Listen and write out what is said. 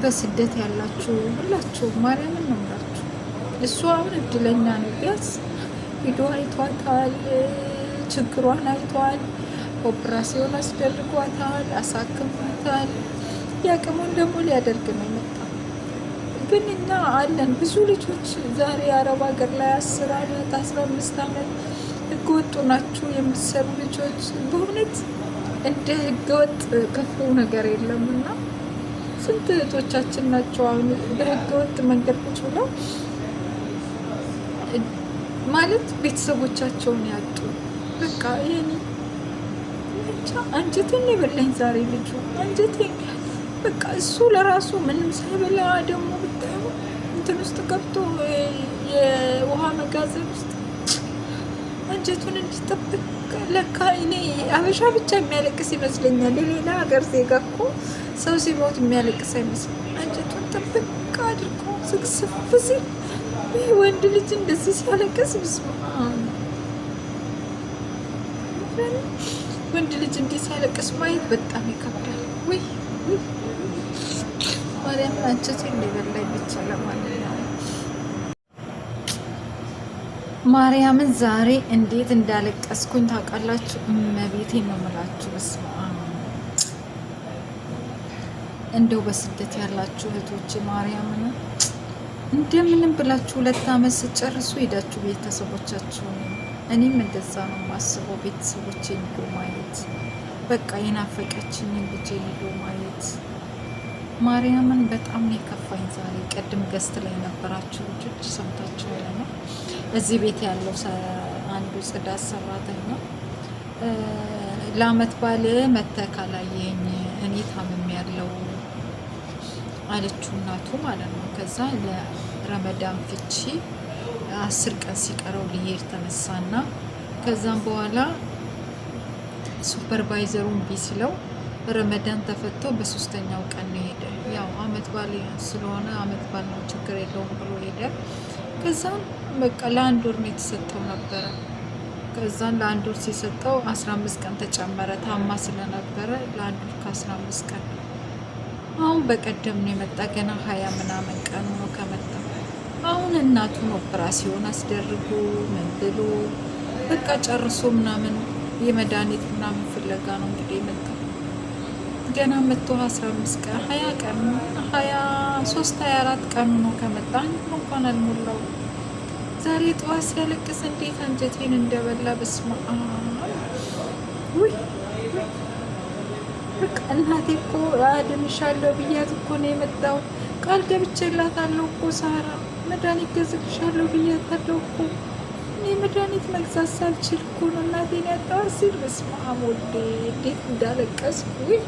በስደት ያላችሁ ሁላችሁ ማርያምን ነው የምላችሁ። እሱ አሁን እድለኛ ነው። ቢያንስ ቪዲዮ አይቷታል፣ ችግሯን አይቷል፣ ኦፕራሲዮን አስደርጓታል፣ አሳክሟታል። ያቅሙን ደግሞ ሊያደርግ ነው የመጣው። ግን እኛ አለን ብዙ ልጆች ዛሬ አረብ ሀገር ላይ 10 ዓመት 15 ዓመት ህገወጡ ናችሁ የምትሰሩ ልጆች። በእውነት እንደ ህገወጥ ክፉ ነገር የለም እና ስንት እህቶቻችን ናቸው አሁን በህገወጥ መንገድ ቁጭ ብለው ማለት ቤተሰቦቻቸውን ያጡ። በቃ ይሄኔ ብቻ አንጀቴን የበላኝ ዛሬ ልጁ አንጀቴን። በቃ እሱ ለራሱ ምንም ሳይበላ ደግሞ ብታዩ እንትን ውስጥ ገብቶ የውሃ መጋዘን ውስጥ አንጀቱን እንዲጠብቅ። ለካ እኔ አበሻ ብቻ የሚያለቅስ ይመስለኛል። የሌላ ሀገር ዜጋ እኮ ሰው ሲሞት የሚያለቅስ አይመስልም። አንጀቱን ጥብቅ አድርጎ ስቅስፍ ሲል ይህ ወንድ ልጅ እንደዚህ ሲያለቅስ ብስማ ወንድ ልጅ እንዲህ ሲያለቅስ ማየት በጣም ይከብዳል። ውይ ማርያምን አንጀቴ እንደበላኝ ብቻ። ለማንኛውም ማርያምን ዛሬ እንዴት እንዳለቀስኩኝ ታውቃላችሁ? እመቤቴን ነው የምላችሁ። በስመ አብ እንደው በስደት ያላችሁ እህቶች ማርያምን እንደምንም ብላችሁ 2 ዓመት ስጨርሱ ሄዳችሁ ቤተሰቦቻችሁን። እኔም እንደዛ ነው የማስበው። ቤተሰቦቼን ሄዶ ማየት በቃ የናፈቀችኝን ልጄ ሄዶ ማየት። ማርያምን በጣም ነው የከፋኝ ዛሬ። ቅድም ገስት ላይ የነበራችሁ ልጆች ሰምታችሁ ያለ ነው። እዚህ ቤት ያለው አንዱ ጽዳት ሰራተኛ ለአመት ባል መተህ ካላየኝ እኔ ታምም ያለው አለችው እናቱ ማለት ነው። ከዛ ለረመዳን ፍቺ 10 ቀን ሲቀረው ሊሄድ ተነሳና ከዛም በኋላ ሱፐርቫይዘሩን ቢስለው ረመዳን ተፈቶ በ3ኛው ቀን ነው ሄደ። ያው አመት ባል ስለሆነ አመት ባል ነው ችግር የለውም ብሎ ሄደ። ከዛም በቃ ለ1 ወር ነው የተሰጠው ነበረ። ከዛን ለ1 ወር ሲሰጠው 15 ቀን ተጨመረ። ታማ ስለነበረ ለ1 ወር ከ15 ቀን። አሁን በቀደም ነው የመጣ። ገና 20 ምናምን ቀኑ ነው ከመጣ። አሁን እናቱን ኦፕራሲዮን አስደርጎ ምን ብሎ በቃ ጨርሶ ምናምን የመድኃኒት ምናምን ፍለጋ ነው እንግዲህ የመጣው። ገና መጥቶ 15 ቀን 20 ቀን 23 24 ቀኑ ነው ከመጣ። እንኳን አልሞላው። ዛሬ ጠዋት ሲያለቅስ እንዴት አንጀቴን እንደበላ በስመ አብ። ውይ በቃ እናቴ እኮ አድንሻለሁ ብያት እኮ ነው የመጣው። ቃል ገብቼላታለሁ እኮ ሳራ መድኃኒት ገዝልሻለሁ ብያታለሁ እኮ። እኔ መድኃኒት መግዛት ሳልችል እኮ ነው እናቴን ያጣኋት ሲል በስመ አብ ወልዴ እንዴት እንዳለቀስኩ። ውይ